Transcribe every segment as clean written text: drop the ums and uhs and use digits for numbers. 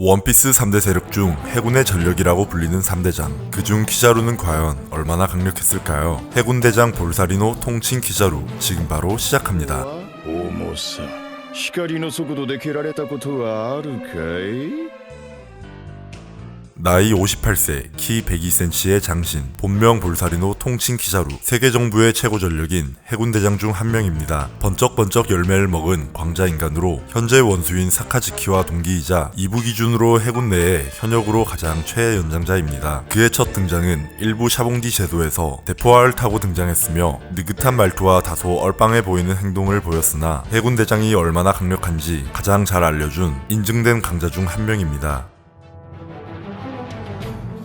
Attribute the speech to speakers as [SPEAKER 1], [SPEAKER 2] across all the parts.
[SPEAKER 1] 원피스 3대 세력 중 해군의 전력이라고 불리는 3대장. 그중 키자루는 과연 얼마나 강력했을까요? 해군대장 볼사리노 통칭 키자루, 지금 바로 시작합니다.
[SPEAKER 2] 重さ光の速度で蹴られたことはあるかい？
[SPEAKER 1] 나이 58세, 키 102cm의 장신, 본명 볼사리노 통칭 키자루, 세계 정부의 최고 전력인 해군대장 중 한 명입니다. 번쩍번쩍 열매를 먹은 광자인간으로 현재 원수인 사카즈키와 동기이자 2부 기준으로 해군 내에 현역으로 가장 최연장자입니다. 그의 첫 등장은 일부 샤봉디 제도에서 대포화를 타고 등장했으며 느긋한 말투와 다소 얼빵해 보이는 행동을 보였으나 해군대장이 얼마나 강력한지 가장 잘 알려준 인증된 강자 중 한 명입니다.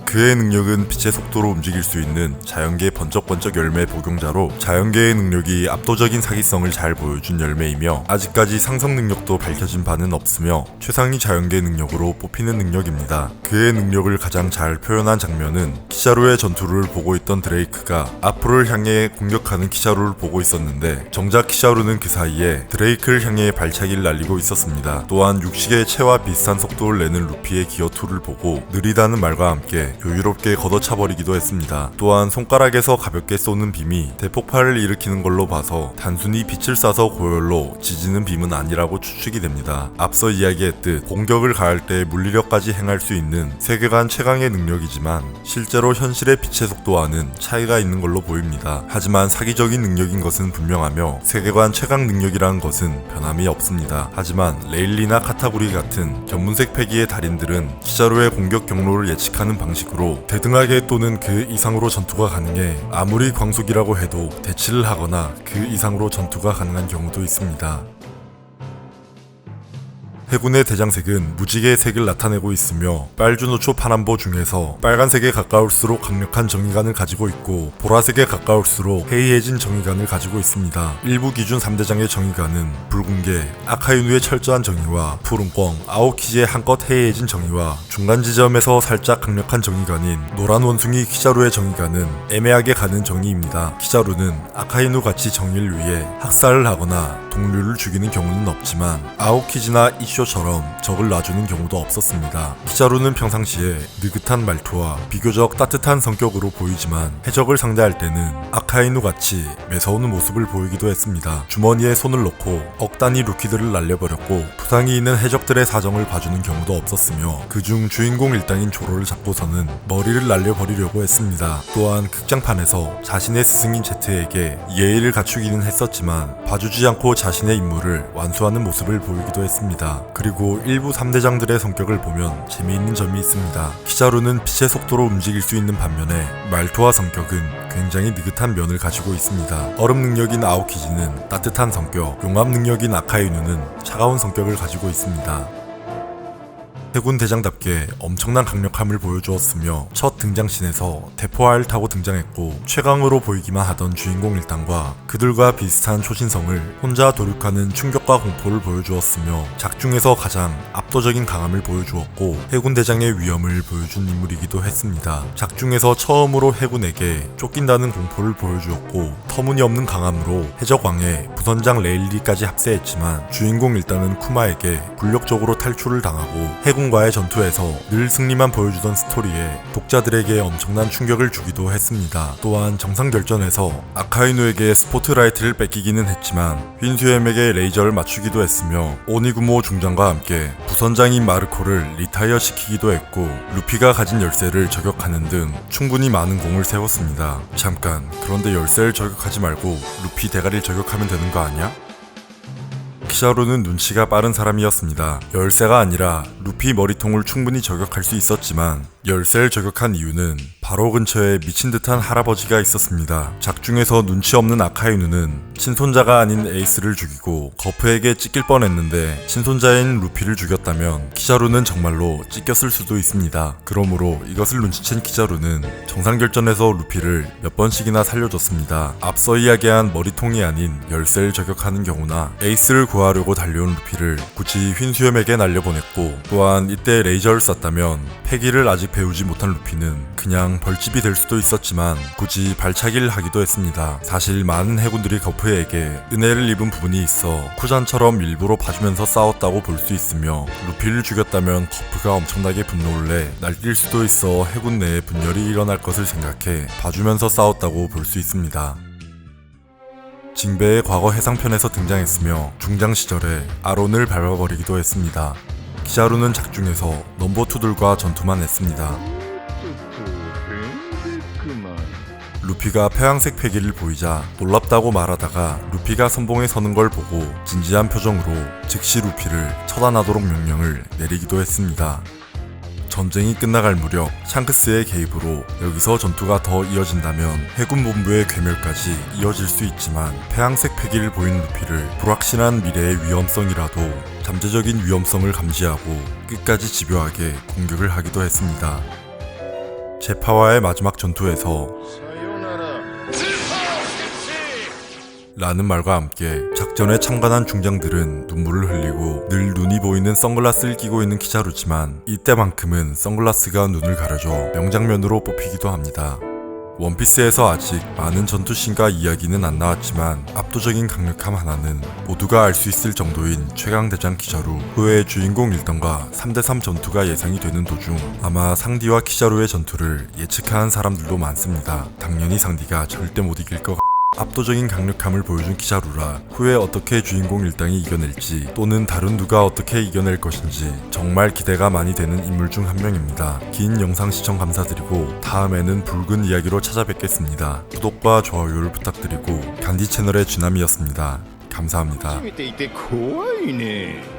[SPEAKER 1] 그의 능력은 빛의 속도로 움직일 수 있는 자연계 번쩍번쩍 열매 복용자로 자연계의 능력이 압도적인 사기성을 잘 보여준 열매이며 아직까지 상성 능력도 밝혀진 바는 없으며 최상위 자연계 능력으로 뽑히는 능력입니다. 그의 능력을 가장 잘 표현한 장면은 키자루의 전투를 보고 있던 드레이크가 앞으로를 향해 공격하는 키자루를 보고 있었는데 정작 키자루는 그 사이에 드레이크를 향해 발차기를 날리고 있었습니다. 또한 육식의 채와 비슷한 속도를 내는 루피의 기어투를 보고 느리다는 말과 함께 여유롭게 걷어차버리기도 했습니다. 또한 손가락에서 가볍게 쏘는 빔이 대폭발을 일으키는 걸로 봐서 단순히 빛을 쏴서 고열로 지지는 빔은 아니라고 추측이 됩니다. 앞서 이야기했듯 공격을 가할 때 물리력까지 행할 수 있는 세계관 최강의 능력이지만 실제로 현실의 빛의 속도와는 차이가 있는 걸로 보입니다. 하지만 사기적인 능력인 것은 분명하며 세계관 최강 능력이라는 것은 변함이 없습니다. 하지만 레일리나 카타구리 같은 견문색 패기의 달인들은 키자루의 공격 경로를 예측하는 방식으로 대등하게 또는 그 이상으로 전투가 가능해 아무리 광속이라고 해도 대치를 하거나 그 이상으로 전투가 가능한 경우도 있습니다. 해군의 대장색은 무지개의 색을 나타내고 있으며 빨주노초 파남보 중에서 빨간색에 가까울수록 강력한 정의관을 가지고 있고 보라색에 가까울수록 해이해진 정의관을 가지고 있습니다. 일부 기준 3대장의 정의관은 붉은게 아카이누의 철저한 정의와 푸른뻥 아오키지의 한껏 해이해진 정의와 중간 지점에서 살짝 강력한 정의관인 노란 원숭이 키자루의 정의관은 애매하게 가는 정의입니다. 키자루는 아카이누 같이 정의를 위해 학살을 하거나 동료를 죽이는 경우는 없지만 아오키지나 이쇼처럼 적을 놔주는 경우도 없었습니다. 키자루는 평상시에 느긋한 말투와 비교적 따뜻한 성격으로 보이지만 해적을 상대할 때는 아카이누 같이 매서우는 모습을 보이기도 했습니다. 주머니에 손을 넣고 억 단위 루키들을 날려버렸고 부상이 있는 해적들의 사정을 봐주는 경우도 없었으며 그중 주인공 일당인 조로를 잡고서는 머리를 날려버리려고 했습니다. 또한 극장판에서 자신의 스승인 제트에게 예의를 갖추기는 했었지만 봐주지 않고 자신의 임무를 완수하는 모습을 보이기도 했습니다. 그리고 일부 3대장들의 성격을 보면 재미있는 점이 있습니다. 키자루는 빛의 속도로 움직일 수 있는 반면에 말투와 성격은 굉장히 느긋한 면을 가지고 있습니다. 얼음 능력인 아오키지는 따뜻한 성격, 용암 능력인 아카이누는 차가운 성격을 가지고 있습니다. 해군 대장답게 엄청난 강력함을 보여주었으며 첫 등장신에서 대포화를 타고 등장했고 최강으로 보이기만 하던 주인공 일당과 그들과 비슷한 초신성을 혼자 도륙하는 충격과 공포를 보여주었으며 작중에서 가장 압도적인 강함을 보여주었고 해군 대장의 위험을 보여준 인물이기도 했습니다. 작중에서 처음으로 해군에게 쫓긴다는 공포를 보여주었고 터무니없는 강함으로 해적왕의 부선장 레일리까지 합세했지만 주인공 일당은 쿠마에게 굴력적으로 탈출을 당하고 해군과의 전투에서 늘 승리만 보여주던 스토리에 독자들에게 엄청난 충격을 주기도 했습니다. 또한 정상결전에서 아카이누에게 스포트라이트를 뺏기기는 했지만 휜수엠에게 레이저를 맞추기도 했으며 오니구모 중장과 함께 부선장인 마르코를 리타이어 시키기도 했고 루피가 가진 열쇠를 저격하는 등 충분히 많은 공을 세웠습니다. 잠깐, 그런데 열쇠를 저격하지 말고 루피 대가리를 저격하면 되는 거 아니야? 키자루는 눈치가 빠른 사람이었습니다. 열쇠가 아니라 루피 머리통을 충분히 저격할 수 있었지만 열쇠를 저격한 이유는 바로 근처에 미친 듯한 할아버지가 있었습니다. 작중에서 눈치 없는 아카이누는 친손자가 아닌 에이스를 죽이고 거프에게 찢길 뻔했는데 친손자인 루피를 죽였다면 키자루는 정말로 찢겼을 수도 있습니다. 그러므로 이것을 눈치챈 키자루는 정상결전에서 루피를 몇 번씩이나 살려줬습니다. 앞서 이야기한 머리통이 아닌 열쇠를 저격하는 경우나 에이스를 구하려고 달려온 루피를 굳이 휜수염에게 날려보냈고 또한 이때 레이저를 쐈다면 패기를 아직 아직 배우지 못한 루피는 그냥 벌집이 될 수도 있었지만 굳이 발차기를 하기도 했습니다. 사실 많은 해군들이 거프에게 은혜를 입은 부분이 있어 쿠잔처럼 일부러 봐주면서 싸웠다고 볼 수 있으며, 루피를 죽였다면 거프가 엄청나게 분노를 내 날뛸 수도 있어 해군 내에 분열이 일어날 것을 생각해 봐주면서 싸웠다고 볼 수 있습니다. 징베의 과거 해상편에서 등장했으며 중장 시절에 아론을 밟아버리기도 했습니다. 키자루는 작중에서 넘버2들과 전투만 했습니다. 루피가 폐왕색 패기를 보이자 놀랍다고 말하다가 루피가 선봉에 서는 걸 보고 진지한 표정으로 즉시 루피를 처단하도록 명령을 내리기도 했습니다. 전쟁이 끝나갈 무렵 샹크스의 개입으로 여기서 전투가 더 이어진다면 해군 본부의 괴멸까지 이어질 수 있지만, 폐왕색 패기를 보인 루피를 불확실한 미래의 위험성이라도 잠재적인 위험성을 감지하고 끝까지 집요하게 공격을 하기도 했습니다. 제파와의 마지막 전투에서 라는 말과 함께 작전에 참관한 중장들은 눈물을 흘리고 늘 눈이 보이는 선글라스를 끼고 있는 키자루지만 이때만큼은 선글라스가 눈을 가려줘 명장면으로 뽑히기도 합니다. 원피스에서 아직 많은 전투씬과 이야기는 안 나왔지만 압도적인 강력함 하나는 모두가 알 수 있을 정도인 최강대장 키자루, 후에 주인공 일당과 3대3 전투가 예상이 되는 도중 아마 상디와 키자루의 전투를 예측한 사람들도 많습니다. 당연히 상디가 절대 못 이길 것 압도적인 강력함을 보여준 키자루라 후에 어떻게 주인공 일당이 이겨낼지, 또는 다른 누가 어떻게 이겨낼 것인지 정말 기대가 많이 되는 인물 중 한 명입니다. 긴 영상 시청 감사드리고 다음에는 붉은 이야기로 찾아뵙겠습니다. 구독과 좋아요를 부탁드리고 간디 채널의 쥐남이었습니다. 감사합니다.
[SPEAKER 2] 見ていて怖いね。